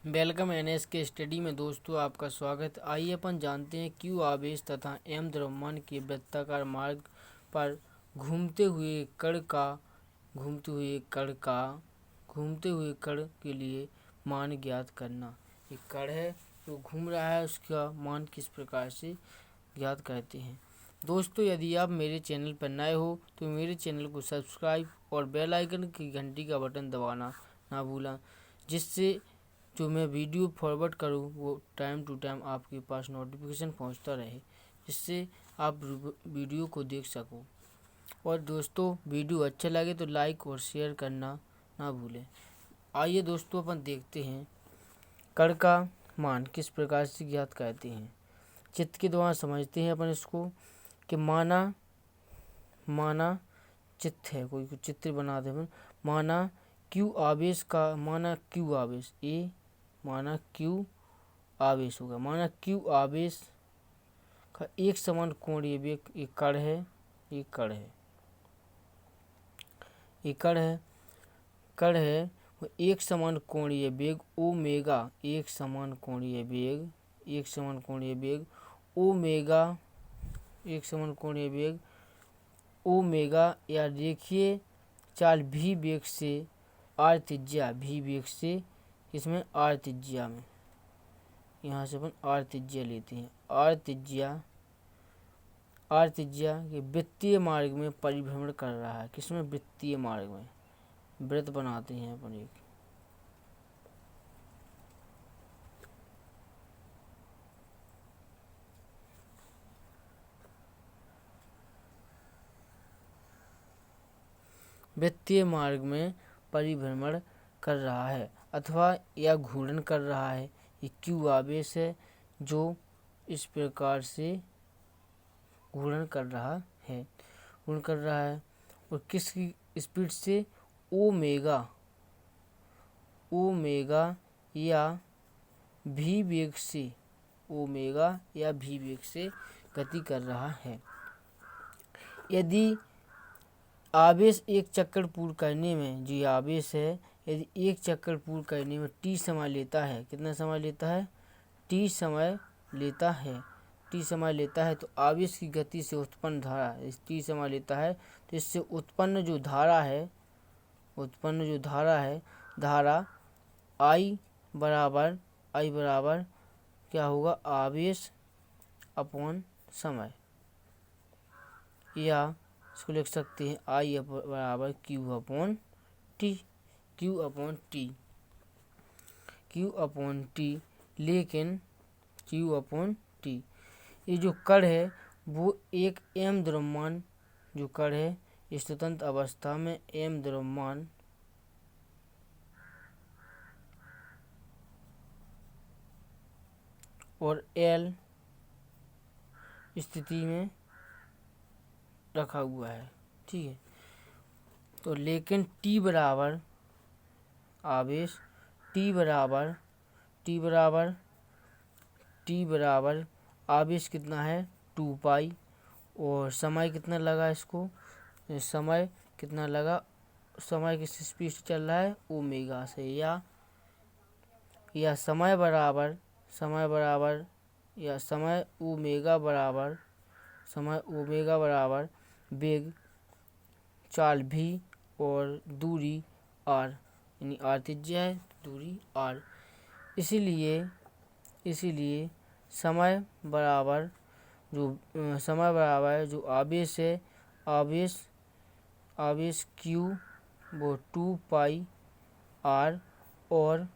Welcome NS के study में दोस्तों आपका स्वागत। आइए अपन जानते हैं क्यू आवेश तथा एम द्रव्यमान के वृत्ताकार मार्ग पर घूमते हुए कण के लिए मान ज्ञात करना। एक कण है जो घूम रहा है, उसका मान किस प्रकार से ज्ञात करते हैं। दोस्तों, यदि आप मेरे चैनल पर नए हो तो मेरे चैनल को सब्सक्राइब और बेल आइकन की घंटी का बटन दबाना ना भूलें, जिससे जो मैं वीडियो फॉरवर्ड करूँ वो टाइम टू टाइम आपके पास नोटिफिकेशन पहुंचता रहे, जिससे आप वीडियो को देख सको। और दोस्तों, वीडियो अच्छा लगे तो लाइक और शेयर करना ना भूलें। आइए दोस्तों, अपन देखते हैं कण का मान किस प्रकार से ज्ञात करते हैं। चित्र के द्वारा समझते हैं अपन इसको कि माना चित्र है, कोई चित्र बना दे अपन। माना क्यू आवेश ए, माना क्यू आवेश होगा। माना क्यू आवेश का एक समान कोणीय वेग एक कण है, वो एक समान कोणीय वेग ओमेगा, ओमेगा या रेखीय चाल भी वेग से आर त्रिज्या, इसमें आर त्रिज्या में, यहाँ से अपन आर त्रिज्या लेते हैं। आर त्रिज्या के वृत्तीय मार्ग में परिभ्रमण कर रहा है। किसमें? वृत्तीय मार्ग में। वृत्त बनाते हैं अपन एक। वृत्तीय मार्ग में परिभ्रमण कर रहा है अथवा या घूर्णन कर रहा है। ये क्यू आवेश है जो इस प्रकार से घूर्णन कर रहा है और किसकी स्पीड से? ओमेगा या भी वेग से गति कर रहा है। यदि आवेश एक चक्कर पूर्ण करने में, जो आवेश है यदि एक चक्कर पूर्ण करने में टी समय लेता है, कितना समय लेता है? टी समय लेता है तो आवेश की गति से उत्पन्न धारा टी समय लेता है, तो इससे उत्पन्न जो धारा है धारा I बराबर क्या होगा? आवेश अपॉन समय, या इसको लिख सकते हैं I बराबर क्यू अपॉन टी। लेकिन ये जो कण है वो एक एम द्रव्यमान, जो कण है स्वतंत्र अवस्था में एम द्रव्यमान और एल स्थिति में रखा हुआ है, ठीक है। तो लेकिन टी बराबर आवेश आवेश कितना है? 2 पाई, और समय कितना लगा इसको? समय किस स्पीड से चल रहा है? ओमेगा से, या समय ओमेगा बराबर वेग चाल भी और दूरी r, यानी r त्रिज्या है, दूरी r। इसीलिए समय बराबर जो आवेश है, आवेश q वो 2 पाई r, और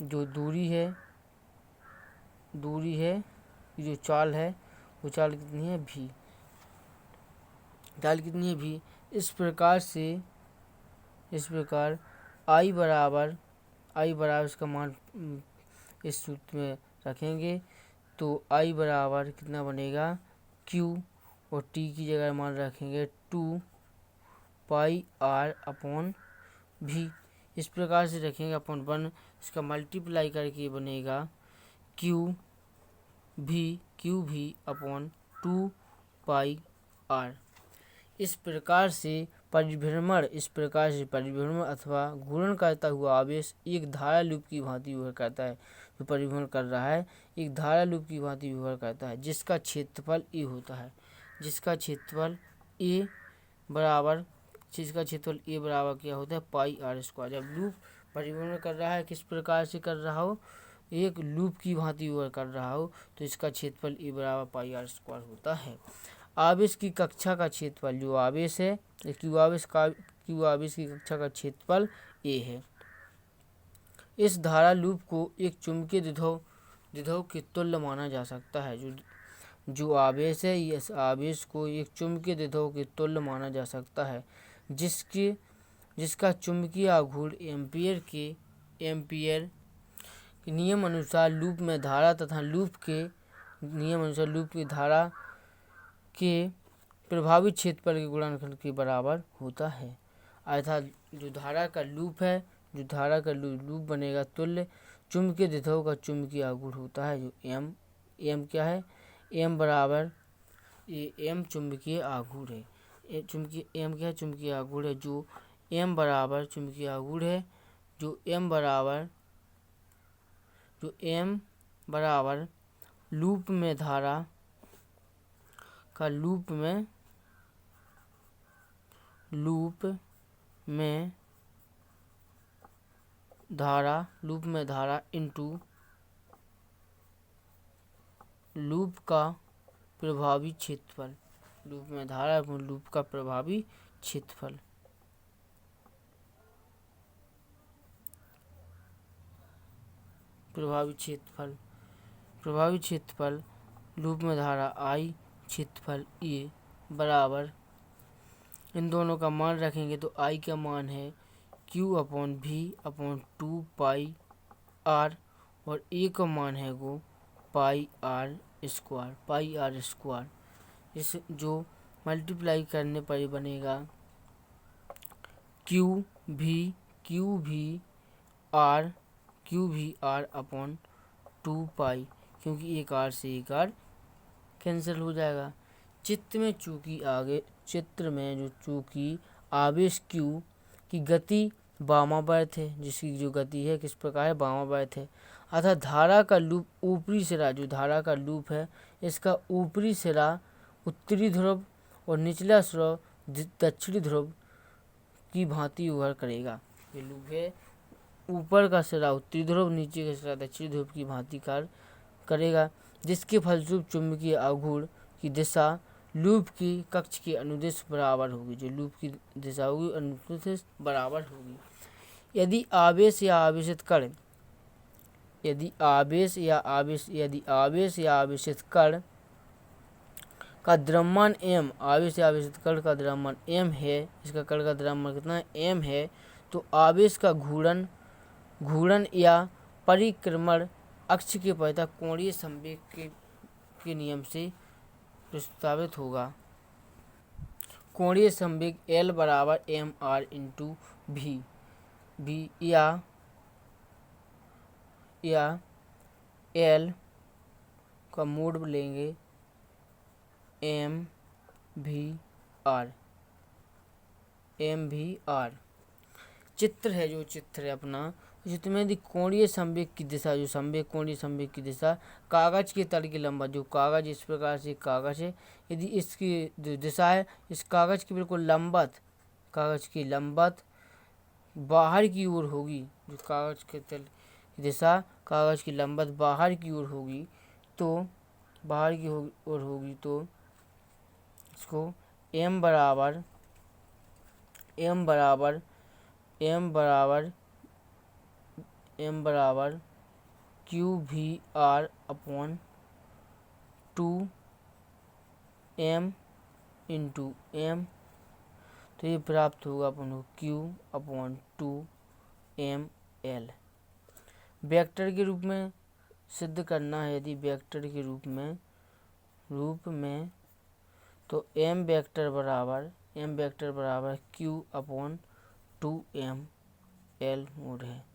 जो दूरी है जो चाल है वो चाल कितनी है? v। इस प्रकार I बराबर इसका मान इस सूत्र में रखेंगे तो I बराबर कितना बनेगा? Q, और T की जगह मान रखेंगे 2 पाई R अपॉन V। इस प्रकार से रखेंगे अपन 1, इसका मल्टीप्लाई करके बनेगा क्यू भी अपॉन 2 पाई R। इस प्रकार से परिभ्रमण इस प्रकार से परिभ्रमण अथवा घूर्णन करता हुआ आवेश एक धारा लूप की भांति व्यवहार करता है। जो परिभ्रमण कर रहा है एक धारा लूप की भांति व्यवहार करता है, जिसका क्षेत्रफल ए होता है। जिसका क्षेत्रफल ए बराबर क्या होता है, पाई आर स्क्वायर। जब लूप परिभ्रमण कर रहा है किस प्रकार से कर रहा हो, एक लूप की भांति व्यवहार कर रहा हो, तो इसका क्षेत्रफल ए बराबर पाई आर स्क्वायर होता है। आवेश की कक्षा का क्षेत्रफल, जो आवेश है क्यू आवेश की कक्षा का क्षेत्रफल ए है। इस धारा लूप को एक चुंबकीय द्विध्रुव के तुल्य माना जा सकता है। जो आवेश है इस आवेश को एक चुंबकीय द्विध्रुव के तुल्य माना जा सकता है, जिसका चुंबकीय आघूर्ण एम्पीयर के नियम अनुसार लूप में धारा तथा लूप की धारा के प्रभावी क्षेत्रफल के गुणनखंड के बराबर होता है। अर्थात जो धारा का लूप बनेगा तुल्य चुंबकीय द्विध्रुव का चुंबकीय आघूर्ण होता है, जो एम क्या है, एम बराबर एम चुंबकीय आघूर्ण है। एम क्या है, चुंबकीय आघूर्ण है। जो एम बराबर चुंबकीय आघूर्ण है, जो एम बराबर लूप में धारा का लूप में धारा इंटू लूप का प्रभावी क्षेत्रफल, लूप में धारा एवं लूप का प्रभावी क्षेत्रफल। प्रभावी क्षेत्रफल लूप में धारा आई क्षेत्रफल ए बराबर, इन दोनों का मान रखेंगे तो आई का मान है Q/V/2 पाई आर और ए का मान है वो पाई आर स्क्वायर। इस जो मल्टीप्लाई करने पर ही बनेगा QV/2 पाई, क्योंकि एक आर से एक आर कैंसिल हो जाएगा। चित्र में चूंकि आवेश Q की गति वामावर्त है, जिसकी जो गति है किस प्रकार है, वामावर्त है। अतः धारा का लूप ऊपरी सिरा, जो धारा का लूप है इसका ऊपरी सिरा उत्तरी ध्रुव और निचला सिरा दक्षिणी ध्रुव की भांति व्यवहार करेगा। ये लूप है, ऊपर का सिरा उत्तरी ध्रुव, नीचे का सिरा दक्षिणी ध्रुव की भांति कार्य करेगा, जिसके फलस्वरूप चुंबकीय आघूर्ण की दिशा लूप की कक्ष के अनुदिश बराबर होगी। जो लूप की दिशा होगी अनुदिश बराबर होगी। यदि आवेश या आवेशित कण का द्रव्यमान m, आवेश या आवेशित कण का द्रव्यमान m है, इसका कण का द्रव्यमान कितना है, m है, तो आवेश का घूर्णन या परिक्रमण अक्ष के पश्चात कोणीय संवेग के नियम से प्रस्तावित होगा। कोणीय संवेग L बराबर mr इंटू v या L का मोड लेंगे mvr। चित्र है अपना, जिसमें यदि कोणीय संवेग की दिशा, कोणीय संवेग की दिशा कागज के तल की लंबा, जो कागज इस प्रकार से कागज है, यदि इसकी जो दिशा है इस कागज की बिल्कुल लंबवत बाहर की ओर होगी, जो कागज के तल की दिशा कागज की लंबवत बाहर की ओर होगी, तो इसको m बराबर QVR/2m इंटू m, तो ये प्राप्त होगा अपन को Q/2ml। वेक्टर के रूप में सिद्ध करना है, यदि वेक्टर के रूप में तो m वेक्टर बराबर Q/2ml मोड है।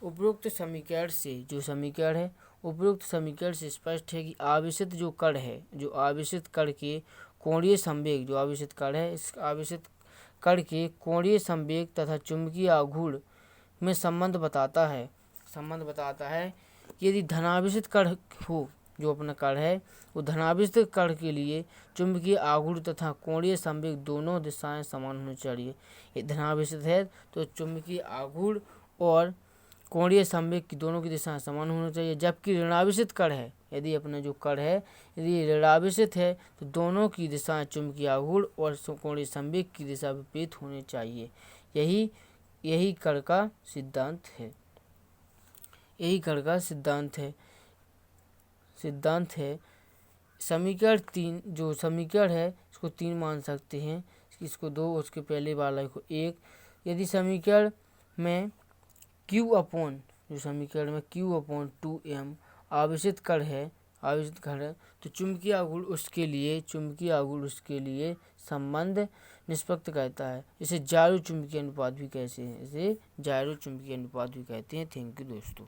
उपरोक्त समीकरण से स्पष्ट है कि आवेशित कण के कोणीय संवेग, जो आवेशित कण है इस आवेशित कण के कोणीय संवेग तथा चुंबकीय आघूर्ण में संबंध बताता है। यदि धनावेशित कण हो, जो अपना कण है वो धनावेशित कण के लिए चुंबकीय आघूर्ण तथा कोणीय संवेग दोनों दिशाएं समान होनी चाहिए। ये धनावेशित है तो चुंबकीय आघूर्ण और कोणीय संवेग की दोनों की दिशाएं समान होनी चाहिए। जबकि ऋणावेशित कण है, यदि अपना जो कण है यदि ऋणावेशित है तो दोनों की दिशाएं चुंबकीय आघूर्ण और कोणीय संवेग की दिशा विपरीत होनी चाहिए। यही कण का सिद्धांत है। समीकरण 3 जो समीकरण है इसको 3 मान सकते हैं, इसको 2, उसके पहले वाला को 1। यदि समीकरण में जो समीकरण में Q/2m आवेशित कण है तो चुंबकीय आघूर्ण उसके लिए संबंध निष्पत्त कहता है। इसे जायरो चुंबकीय अनुपात भी कहते हैं। थैंक यू दोस्तों।